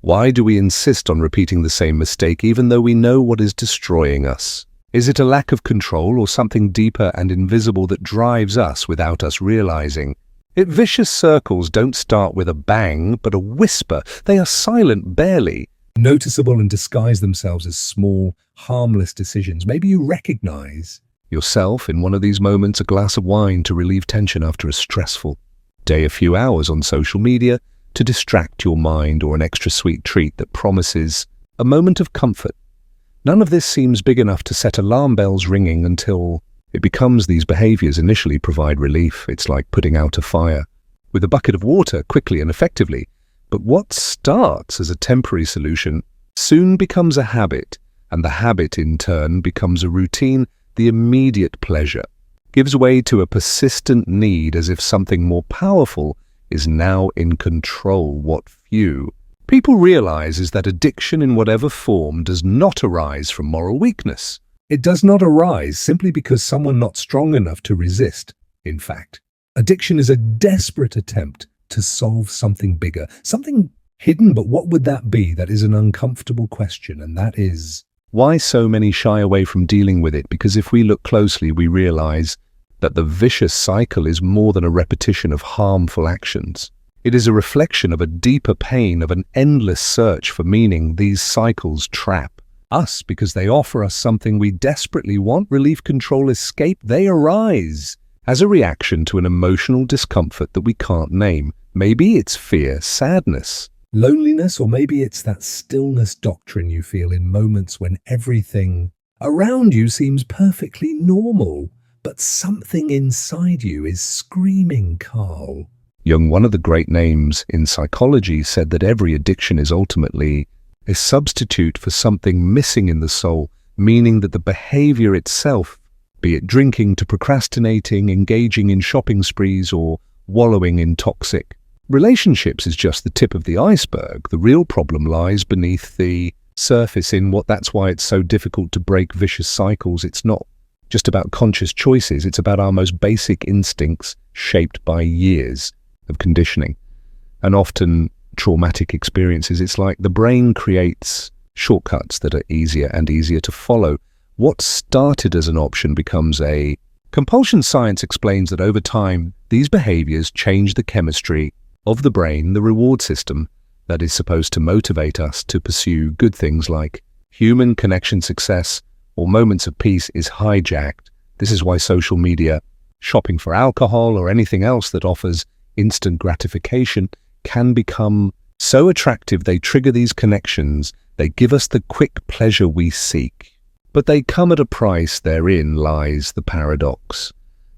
Why do we insist on repeating the same mistake even though we know what is destroying us? Is it a lack of control or something deeper and invisible that drives us without us realizing? Vicious circles don't start with a bang, but a whisper. They are silent, barely noticeable, and disguise themselves as small, harmless decisions. Maybe you recognize yourself in one of these moments: a glass of wine to relieve tension after a stressful day, a few hours on social media to distract your mind, or an extra sweet treat that promises a moment of comfort. None of this seems big enough to set alarm bells ringing until it becomes these behaviors initially provide relief. It's like putting out a fire with a bucket of water quickly and effectively. But what starts as a temporary solution soon becomes a habit, and the habit in turn becomes a routine. The immediate pleasure gives way to a persistent need, as if something more powerful is now in control. What few people realize is that addiction, in whatever form, does not arise from moral weakness. It does not arise simply because someone not strong enough to resist. In fact, addiction is a desperate attempt to solve something bigger, something hidden. But what would that be? That is an uncomfortable question, and that is why so many shy away from dealing with it. Because if we look closely, we realize that the vicious cycle is more than a repetition of harmful actions. It is a reflection of a deeper pain, of an endless search for meaning. These cycles trap us because they offer us something we desperately want: relief, control, escape. They arise as a reaction to an emotional discomfort that we can't name. Maybe it's fear, sadness, loneliness, or maybe it's that stillness doctrine you feel in moments when everything around you seems perfectly normal, but something inside you is screaming, Carl. Jung, one of the great names in psychology, said that every addiction is ultimately a substitute for something missing in the soul, meaning that the behavior itself, be it drinking to procrastinating, engaging in shopping sprees, or wallowing in toxic relationships, is just the tip of the iceberg. The real problem lies beneath the surface that's why it's so difficult to break vicious cycles. It's not just about conscious choices. It's about our most basic instincts, shaped by years of conditioning and often traumatic experiences. It's like the brain creates shortcuts that are easier and easier to follow. What started as an option becomes a compulsion. Science explains that over time, these behaviors change the chemistry of the brain. The reward system that is supposed to motivate us to pursue good things like human connection, success, or moments of peace is hijacked. This is why social media, shopping for alcohol, or anything else that offers instant gratification can become so attractive. They trigger these connections. They give us the quick pleasure we seek. But they come at a price. Therein lies the paradox.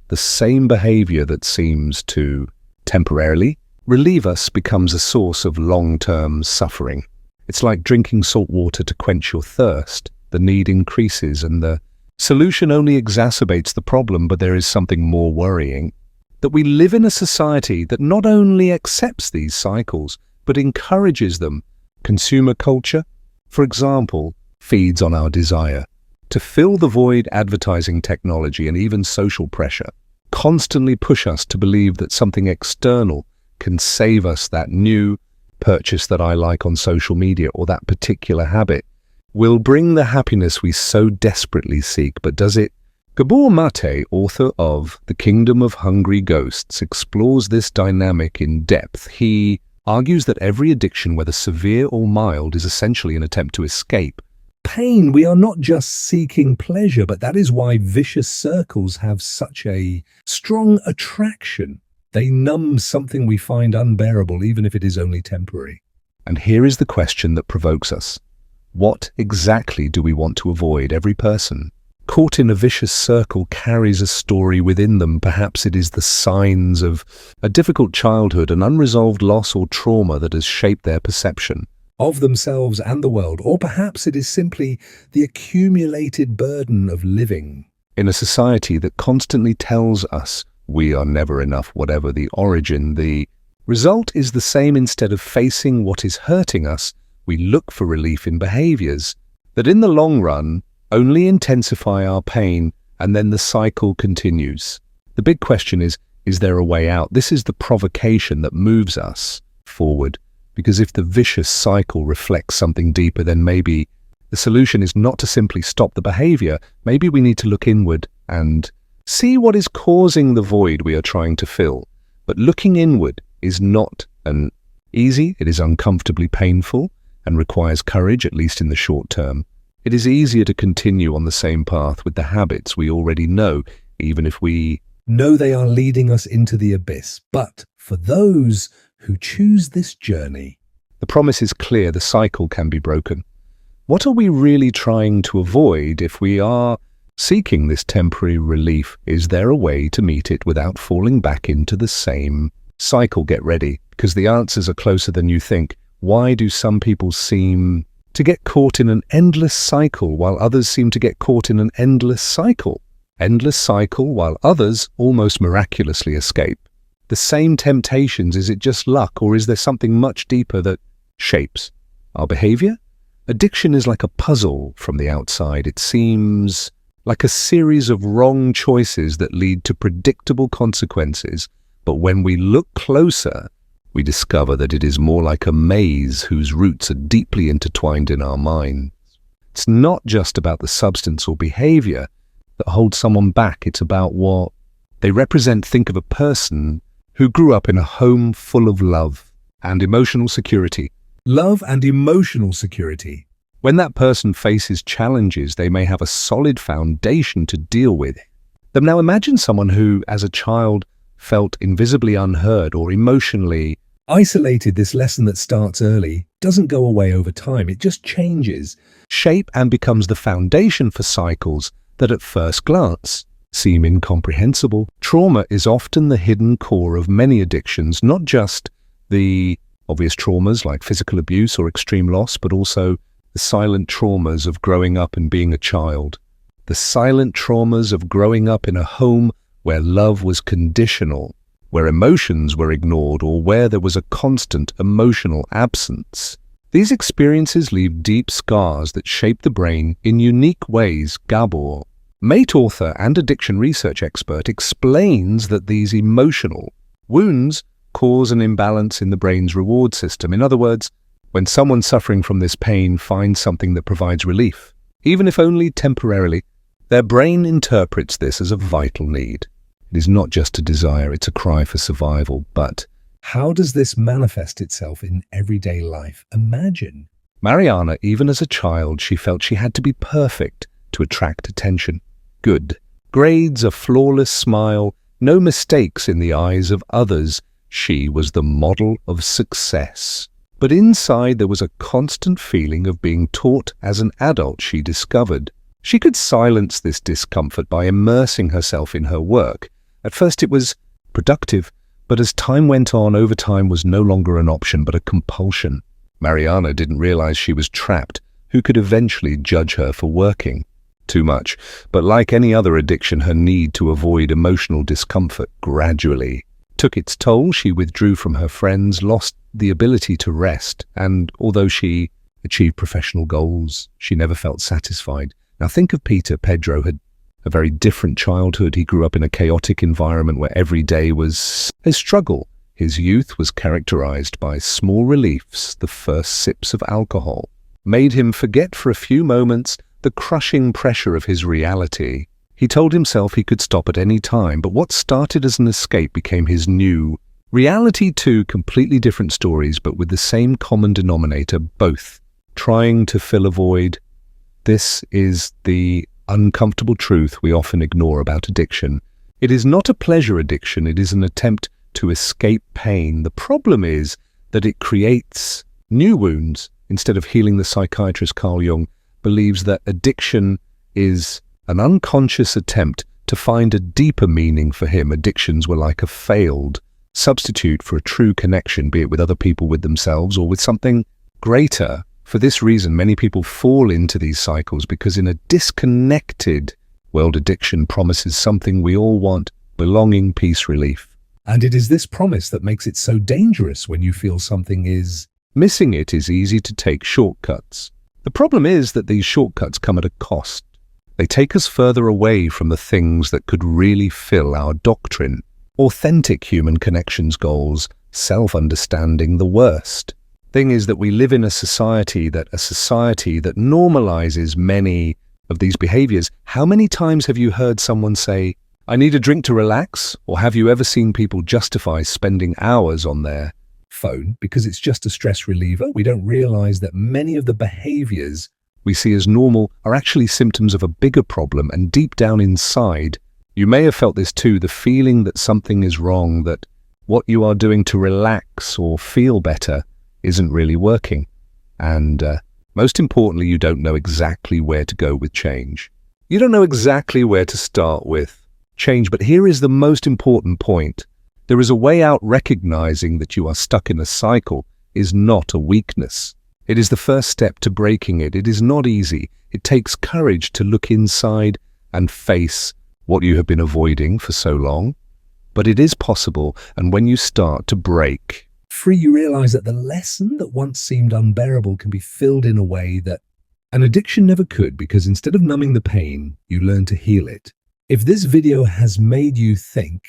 The same behavior that seems to temporarily relieve us becomes a source of long-term suffering. It's like drinking salt water to quench your thirst. The need increases and the solution only exacerbates the problem. But there is something more worrying: that we live in a society that not only accepts these cycles, but encourages them. Consumer culture, for example, feeds on our desire to fill the void. Advertising, technology, and even social pressure constantly push us to believe that something external can save us. That new purchase that I like on social media, or that particular habit, will bring the happiness we so desperately seek. But does it? Gabor Maté, author of The Kingdom of Hungry Ghosts, explores this dynamic in depth. He argues that every addiction, whether severe or mild, is essentially an attempt to escape pain. We are not just seeking pleasure, but that is why vicious circles have such a strong attraction. They numb something we find unbearable, even if it is only temporary. And here is the question that provokes us. What exactly do we want to avoid? Every person caught in a vicious circle carries a story within them. Perhaps it is the signs of a difficult childhood, an unresolved loss or trauma that has shaped their perception of themselves and the world. Or perhaps it is simply the accumulated burden of living in a society that constantly tells us we are never enough. Whatever the origin, the result is the same. Instead of facing what is hurting us, we look for relief in behaviors that in the long run only intensify our pain, and then the cycle continues. The big question is there a way out? This is the provocation that moves us forward, Because if the vicious cycle reflects something deeper, then maybe the solution is not to simply stop the behavior. Maybe we need to look inward and see what is causing the void we are trying to fill. But looking inward is not easy. It is uncomfortably painful and requires courage, at least in the short term. It is easier to continue on the same path with the habits we already know, even if we know they are leading us into the abyss. But for those who choose this journey, the promise is clear: the cycle can be broken. What are we really trying to avoid if we are seeking this temporary relief? Is there a way to meet it without falling back into the same cycle? Get ready, because the answers are closer than you think. Why do some people seem to get caught in an endless cycle while others seem to get caught in an endless cycle? Endless cycle while others almost miraculously escape. The same temptations, is it just luck, or is there something much deeper that shapes our behavior? Addiction is like a puzzle from the outside. It seems like a series of wrong choices that lead to predictable consequences. But when we look closer, we discover that it is more like a maze whose roots are deeply intertwined in our minds. It's not just about the substance or behavior that holds someone back. It's about what they represent. Think of a person who grew up in a home full of love and emotional security. Love and emotional security. When that person faces challenges, they may have a solid foundation to deal with them. Now imagine someone who, as a child, felt invisibly unheard or emotionally isolated. This lesson that starts early doesn't go away over time. It just changes shape and becomes the foundation for cycles that at first glance seem incomprehensible. Trauma is often the hidden core of many addictions, not just the obvious traumas like physical abuse or extreme loss, but also the silent traumas of growing up and being a child. The silent traumas of growing up in a home where love was conditional, where emotions were ignored, or where there was a constant emotional absence. These experiences leave deep scars that shape the brain in unique ways. Gabor Maté, author and addiction research expert, explains that these emotional wounds cause an imbalance in the brain's reward system. In other words, when someone suffering from this pain finds something that provides relief, even if only temporarily, their brain interprets this as a vital need. It is not just a desire, it's a cry for survival. But how does this manifest itself in everyday life? Imagine Mariana, even as a child, she felt she had to be perfect to attract attention. Good grades, a flawless smile, no mistakes in the eyes of others. She was the model of success. But inside there was a constant feeling of being taught as an adult. She discovered she could silence this discomfort by immersing herself in her work. At first it was productive, but as time went on, overtime was no longer an option but a compulsion. Mariana didn't realize she was trapped. Who could eventually judge her for working too much? But like any other addiction, her need to avoid emotional discomfort gradually took its toll. She withdrew from her friends, lost the ability to rest, and although she achieved professional goals, she never felt satisfied. Now think of Peter. Pedro had a very different childhood. He grew up in a chaotic environment where every day was a struggle. His youth was characterized by small reliefs. The first sips of alcohol made him forget for a few moments the crushing pressure of his reality. He told himself he could stop at any time, but what started as an escape became his new reality. Two completely different stories, but with the same common denominator, both trying to fill a void. This is the uncomfortable truth we often ignore about addiction. It is not a pleasure addiction, it is an attempt to escape pain. The problem is that it creates new wounds instead of healing. The psychiatrist Carl Jung believes that addiction is an unconscious attempt to find a deeper meaning. For him, addictions were like a failed substitute for a true connection, be it with other people, with themselves, or with something greater. For this reason, many people fall into these cycles because in a disconnected world, addiction promises something we all want: belonging, peace, relief. And it is this promise that makes it so dangerous. When you feel something is missing, it is easy to take shortcuts. The problem is that these shortcuts come at a cost. They take us further away from the things that could really fill our doctrine: authentic human connections, goals, self-understanding. The worst Thing is that we live in a society that normalizes many of these behaviors. How many times have you heard someone say, "I need a drink to relax"? Or have you ever seen people justify spending hours on their phone because it's just a stress reliever? We don't realize that many of the behaviors we see as normal are actually symptoms of a bigger problem, and deep down inside, you may have felt this too, the feeling that something is wrong, that what you are doing to relax or feel better isn't really working. And most importantly, you don't know exactly where to go with change. You don't know exactly where to start with change, but here is the most important point. There is a way out. Recognizing that you are stuck in a cycle is not a weakness. It is the first step to breaking it. It is not easy. It takes courage to look inside and face what you have been avoiding for so long. But it is possible, and when you start to break free, you realize that the lesson that once seemed unbearable can be filled in a way that an addiction never could, because instead of numbing the pain, you learn to heal it. If this video has made you think,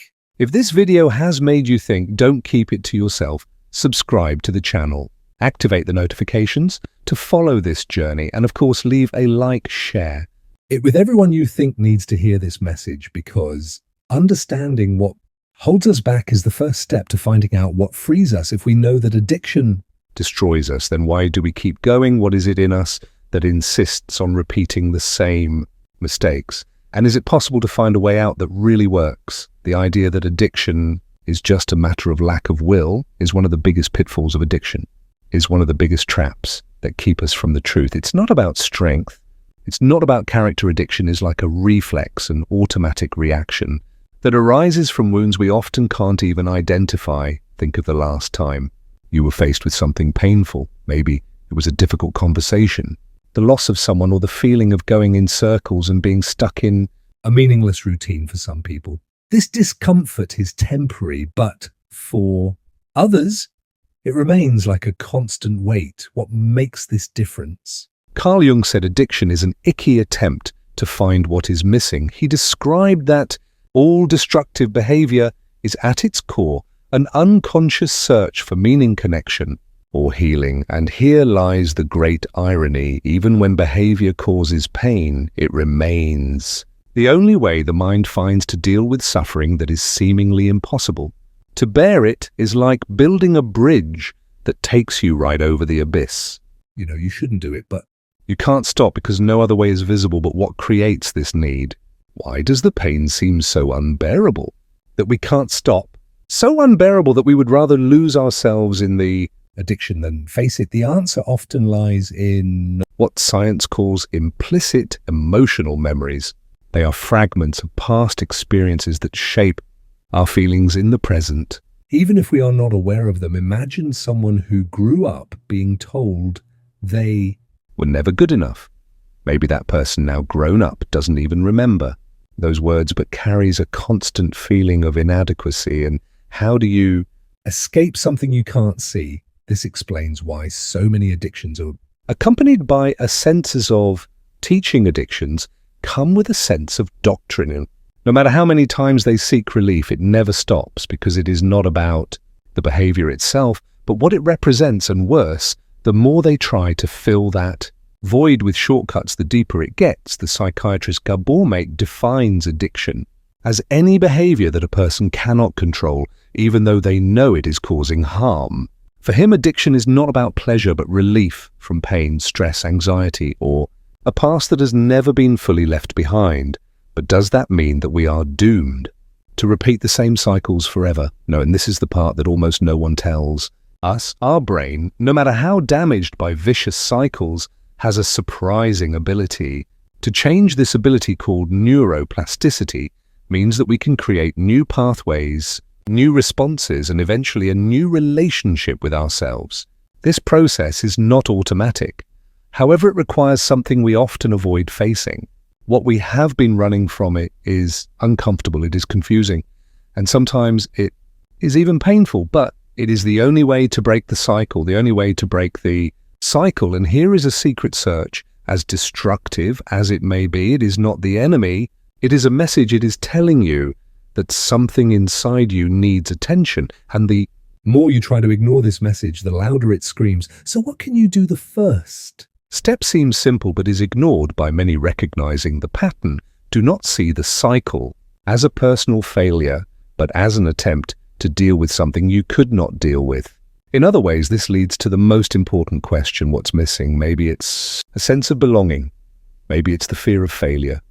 don't keep it to yourself. Subscribe to the channel. Activate the notifications to follow this journey, and of course leave a like, share it with everyone you think needs to hear this message, because understanding what holds us back is the first step to finding out what frees us. If we know that addiction destroys us, then why do we keep going? What is it in us that insists on repeating the same mistakes? And is it possible to find a way out that really works? The idea that addiction is just a matter of lack of will is one of the biggest pitfalls of addiction, is one of the biggest traps that keep us from the truth. It's not about strength. It's not about character. Addiction is like a reflex, an automatic reaction that arises from wounds we often can't even identify. Think of the last time you were faced with something painful. Maybe it was a difficult conversation, the loss of someone, or the feeling of going in circles and being stuck in a meaningless routine for some people. This discomfort is temporary, but for others, it remains like a constant weight. What makes this difference? Carl Jung said addiction is an icky attempt to find what is missing. He described that all destructive behavior is at its core an unconscious search for meaning, connection, or healing. And here lies the great irony. Even when behavior causes pain, it remains the only way the mind finds to deal with suffering that is seemingly impossible. To bear it is like building a bridge that takes you right over the abyss. You know, you shouldn't do it, but you can't stop because no other way is visible. But what creates this need? Why does the pain seem so unbearable that we can't stop? So unbearable that we would rather lose ourselves in the addiction than face it? The answer often lies in what science calls implicit emotional memories. They are fragments of past experiences that shape our feelings in the present, even if we are not aware of them. Imagine someone who grew up being told they were never good enough. Maybe that person, now grown up, doesn't even remember those words, but carries a constant feeling of inadequacy. And how do you escape something you can't see? This explains why so many addictions are accompanied by a sense of teaching. Addictions come with a sense of doctrine. No matter how many times they seek relief, it never stops, because it is not about the behavior itself, but what it represents. And worse, the more they try to fill that void with shortcuts, the deeper it gets. The psychiatrist Gabor Maté defines addiction as any behavior that a person cannot control, even though they know it is causing harm. For him, addiction is not about pleasure, but relief from pain, stress, anxiety, or a past that has never been fully left behind. But does that mean that we are doomed to repeat the same cycles forever? No, and this is the part that almost no one tells us. Our brain, no matter how damaged by vicious cycles, has a surprising ability to change. This ability, called neuroplasticity, means that we can create new pathways, new responses, and eventually a new relationship with ourselves. This process is not automatic. However, it requires something we often avoid facing. What we have been running from it is uncomfortable, it is confusing, and sometimes it is even painful, but it is the only way to break the cycle, the only way to break the cycle. And here is a secret search. As destructive as it may be, it is not the enemy. It is a message. It is telling you that something inside you needs attention. And the more you try to ignore this message, the louder it screams. So what can you do the first step? Seems simple but is ignored by many. Recognizing the pattern. Do not see the cycle as a personal failure, but as an attempt to deal with something you could not deal with. In other ways, this leads to the most important question: what's missing? Maybe it's a sense of belonging. Maybe it's the fear of failure.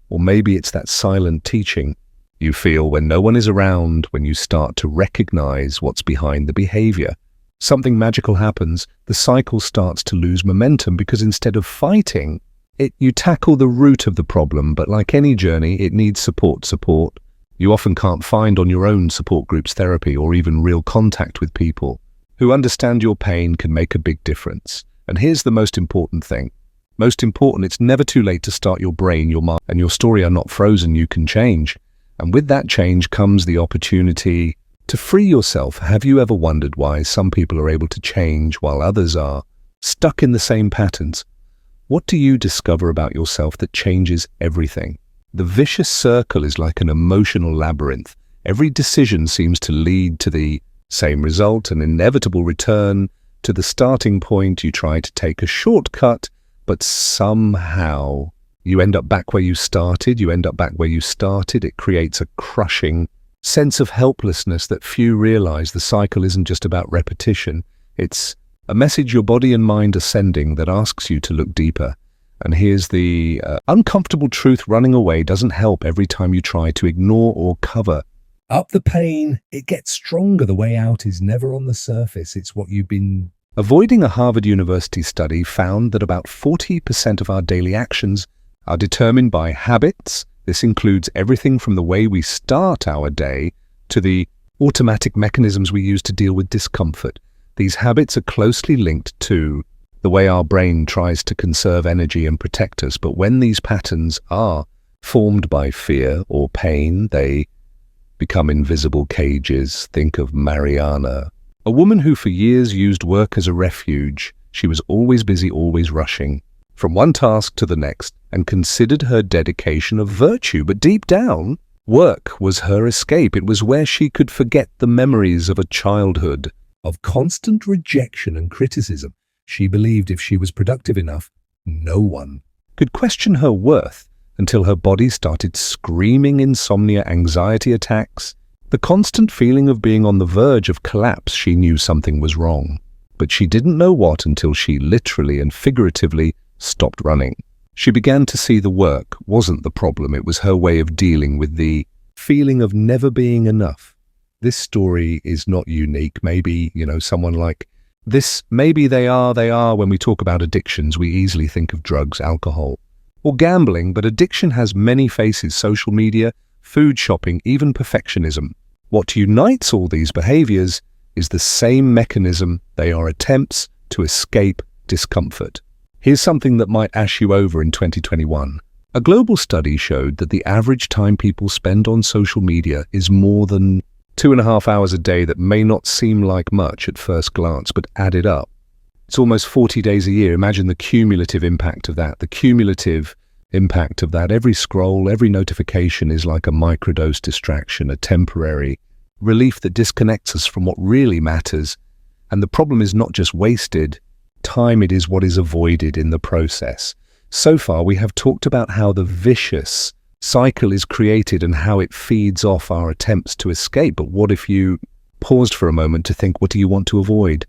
Or maybe it's that silent teaching you feel when no one is around. When you start to recognize what's behind the behavior, something magical happens. The cycle starts to lose momentum because instead of fighting it, you tackle the root of the problem. But like any journey, it needs support you often can't find on your own. Support groups, therapy, or even real contact with people who understand your pain can make a big difference. And here's the most important thing. It's never too late to start. Your brain, your mind, and your story are not frozen. You can change. And with that change comes the opportunity to free yourself. Have you ever wondered why some people are able to change while others are stuck in the same patterns? What do you discover about yourself that changes everything? The vicious circle is like an emotional labyrinth. Every decision seems to lead to the same result, an inevitable return to the starting point. You try to take a shortcut, but somehow you end up back where you started. It creates a crushing sense of helplessness that few realize. The cycle isn't just about repetition. It's a message your body and mind are sending that asks you to look deeper. And here's the uncomfortable truth: running away doesn't help. Every time you try to ignore or cover up the pain, it gets stronger. The way out is never on the surface. It's what you've been avoiding. A Harvard University study found that about 40% of our daily actions are determined by habits. This includes everything from the way we start our day to the automatic mechanisms we use to deal with discomfort. These habits are closely linked to the way our brain tries to conserve energy and protect us. But when these patterns are formed by fear or pain, they become invisible cages. Think of Mariana, a woman who for years used work as a refuge. She was always busy, always rushing from one task to the next, and considered her dedication a virtue. But deep down, work was her escape. It was where she could forget the memories of a childhood of constant rejection and criticism. She believed if she was productive enough, no one could question her worth, until her body started screaming. Insomnia, anxiety attacks, the constant feeling of being on the verge of collapse. She knew something was wrong, but she didn't know what until she literally and figuratively stopped running. She began to see the work wasn't the problem. It was her way of dealing with the feeling of never being enough. This story is not unique. Maybe, someone like this, maybe they are. When we talk about addictions, we easily think of drugs, alcohol, or gambling, but addiction has many faces: social media, food shopping, even perfectionism. What unites all these behaviors is the same mechanism. They are attempts to escape discomfort. Here's something that might ash you over in 2021. A global study showed that the average time people spend on social media is more than 2.5 hours a day. That may not seem like much at first glance, but added up, it's almost 40 days a year. Imagine the cumulative impact of that. Every scroll, every notification is like a microdose distraction, a temporary relief that disconnects us from what really matters. And the problem is not just wasted time, it is what is avoided in the process. So far, we have talked about how the vicious cycle is created and how it feeds off our attempts to escape. But what if you paused for a moment to think, what do you want to avoid?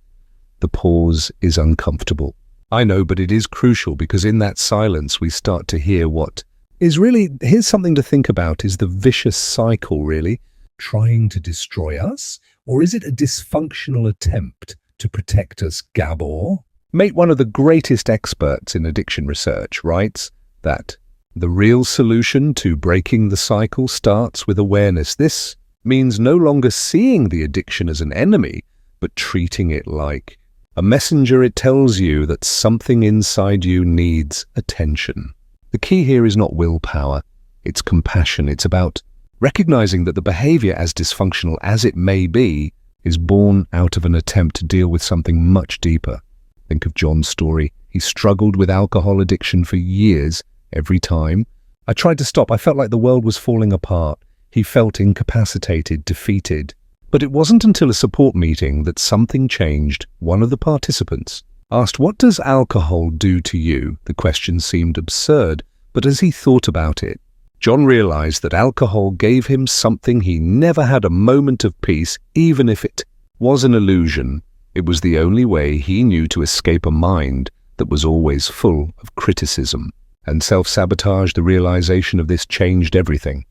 The pause is uncomfortable. I know, but it is crucial, because in that silence we start to hear what is really, here's something to think about, is the vicious cycle really trying to destroy us? Or is it a dysfunctional attempt to protect us? Gabor Maté, one of the greatest experts in addiction research, writes that the real solution to breaking the cycle starts with awareness. This means no longer seeing the addiction as an enemy, but treating it like a messenger. It tells you that something inside you needs attention. The key here is not willpower, it's compassion. It's about recognizing that the behavior, as dysfunctional as it may be, is born out of an attempt to deal with something much deeper. Think of John's story. He struggled with alcohol addiction for years. Every time I tried to stop, I felt like the world was falling apart. He felt incapacitated, defeated. But it wasn't until a support meeting that something changed. One of the participants asked, "What does alcohol do to you?" The question seemed absurd, but as he thought about it, John realized that alcohol gave him something he never had, a moment of peace, even if it was an illusion. It was the only way he knew to escape a mind that was always full of criticism and self-sabotage. The realization of this changed everything,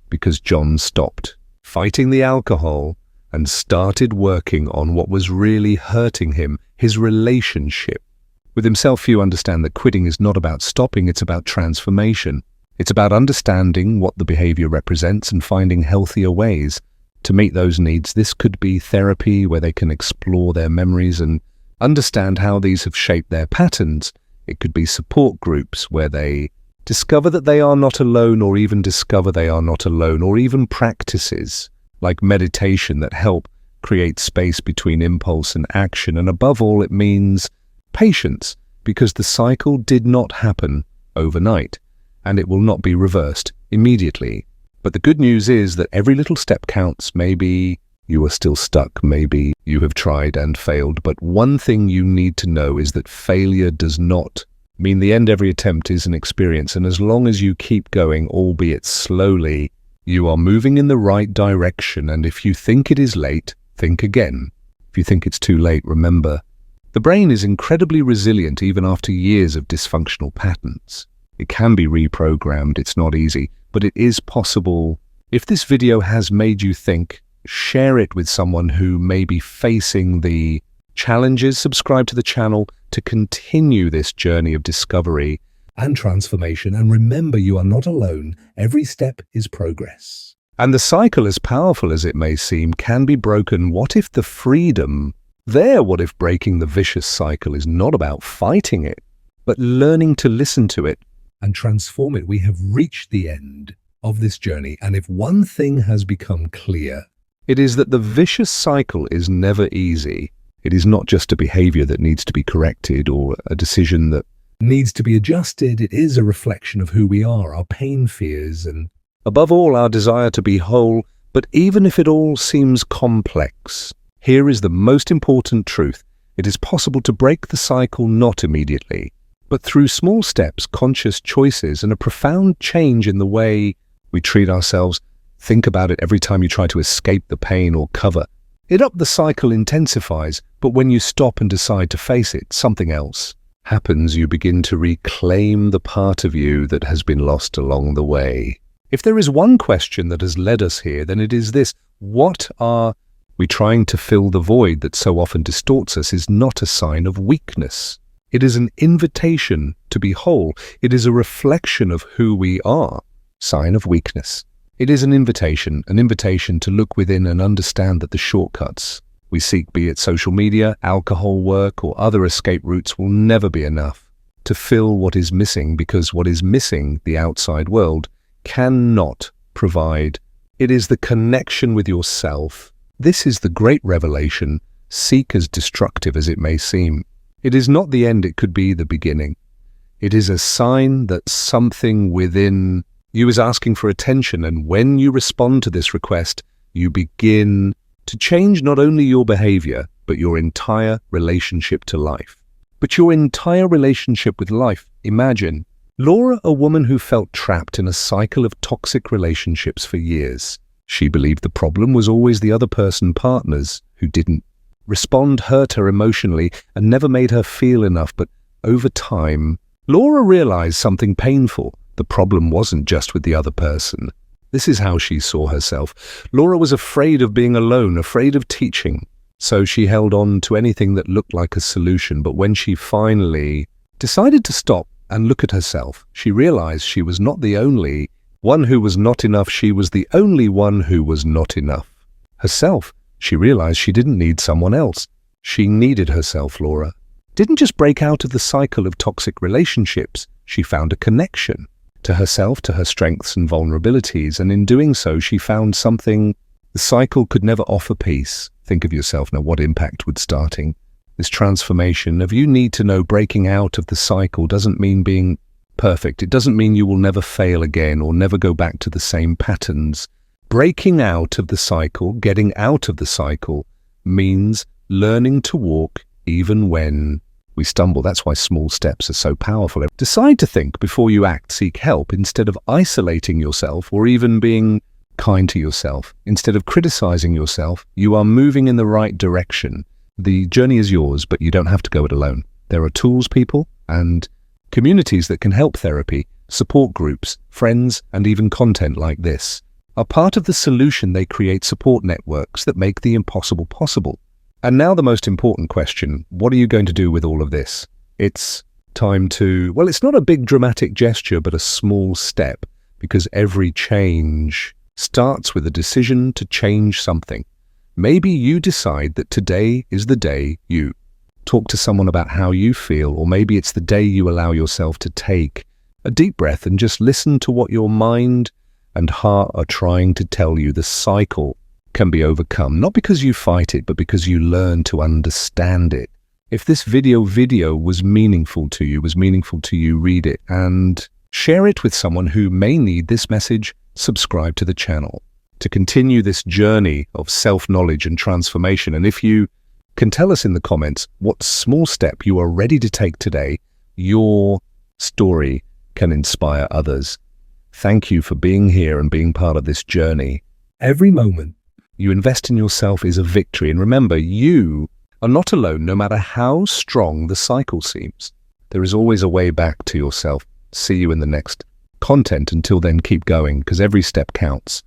because John stopped fighting the alcohol and started working on what was really hurting him, his relationship with himself. Few understand that quitting is not about stopping, it's about transformation. It's about understanding what the behavior represents and finding healthier ways to meet those needs. This could be therapy, where they can explore their memories and understand how these have shaped their patterns. It could be support groups where they discover that they are not alone, or even discover they are not alone, or even practices like meditation that help create space between impulse and action. And above all, it means patience, because the cycle did not happen overnight, and it will not be reversed immediately. But the good news is that every little step counts. Maybe you are still stuck, maybe you have tried and failed, but one thing you need to know is that failure does not mean the end. Every attempt is an experience, and as long as you keep going, albeit slowly, you are moving in the right direction. And if you think it is late, think again. If you think it's too late, remember, the brain is incredibly resilient even after years of dysfunctional patterns. It can be reprogrammed. It's not easy, but it is possible. If this video has made you think, share it with someone who may be facing the challenges. Subscribe to the channel to continue this journey of discovery and transformation. And remember, you are not alone. Every step is progress. And the cycle, as powerful as it may seem, can be broken. What if the freedom there? What if breaking the vicious cycle is not about fighting it, but learning to listen to it and transform it? We have reached the end of this journey, and if one thing has become clear, it is that the vicious cycle is never easy. It is not just a behavior that needs to be corrected or a decision that needs to be adjusted. It is a reflection of who we are, our pain, fears, and above all, our desire to be whole. But even if it all seems complex, here is the most important truth. It is possible to break the cycle, not immediately, but through small steps, conscious choices, and a profound change in the way we treat ourselves. Think about it. Every time you try to escape the pain or cover it up, the cycle intensifies. But when you stop and decide to face it, something else happens. You begin to reclaim the part of you that has been lost along the way. If there is one question that has led us here, then it is this: what are we trying to fill? The void that so often distorts us is not a sign of weakness. It is an invitation to be whole. It is a reflection of who we are. Sign of weakness. It is an invitation to look within and understand that the shortcuts we seek, be it social media, alcohol, work, or other escape routes, will never be enough to fill what is missing, because what is missing, the outside world, cannot provide. It is the connection with yourself. This is the great revelation, seek as destructive as it may seem. It is not the end, it could be the beginning. It is a sign that something within you is asking for attention, and when you respond to this request, you begin to change not only your behavior, but your entire relationship to life. But your entire relationship with life. Imagine Laura, a woman who felt trapped in a cycle of toxic relationships for years. She believed the problem was always the other person, partners who didn't respond, hurt her emotionally, and never made her feel enough. But over time, Laura realized something painful. The problem wasn't just with the other person. This is how she saw herself. Laura was afraid of being alone, afraid of teaching. So she held on to anything that looked like a solution. But when she finally decided to stop and look at herself, she realized she was not the only one who was not enough. She was the only one who was not enough. Herself. She realized she didn't need someone else. She needed herself. Laura didn't just break out of the cycle of toxic relationships. She found a connection to herself, to her strengths and vulnerabilities, and in doing so, she found something the cycle could never offer: peace. Think of yourself now, what impact would starting this transformation of you need to know. Breaking out of the cycle doesn't mean being perfect. It doesn't mean you will never fail again or never go back to the same patterns. Breaking out of the cycle, getting out of the cycle, means learning to walk even when we stumble. That's why small steps are so powerful. Decide to think before you act, seek help, instead of isolating yourself or even being kind to yourself. Instead of criticizing yourself, you are moving in the right direction. The journey is yours, but you don't have to go it alone. There are tools, people, and communities that can help. Therapy, support groups, friends, and even content like this are part of the solution. They create support networks that make the impossible possible. And now the most important question: what are you going to do with all of this? It's time to, well, it's not a big dramatic gesture, but a small step, because every change starts with a decision to change something. Maybe you decide that today is the day you talk to someone about how you feel, or maybe it's the day you allow yourself to take a deep breath and just listen to what your mind and heart are trying to tell you. The cycle can be overcome, not because you fight it, but because you learn to understand it. If this video was meaningful to you, read it and share it with someone who may need this message. Subscribe to the channel to continue this journey of self-knowledge and transformation. And if you can tell us in the comments what small step you are ready to take today, your story can inspire others. Thank you for being here and being part of this journey. Every moment you invest in yourself is a victory. And remember, you are not alone, no matter how strong the cycle seems. There is always a way back to yourself. See you in the next content. Until then, keep going, because every step counts.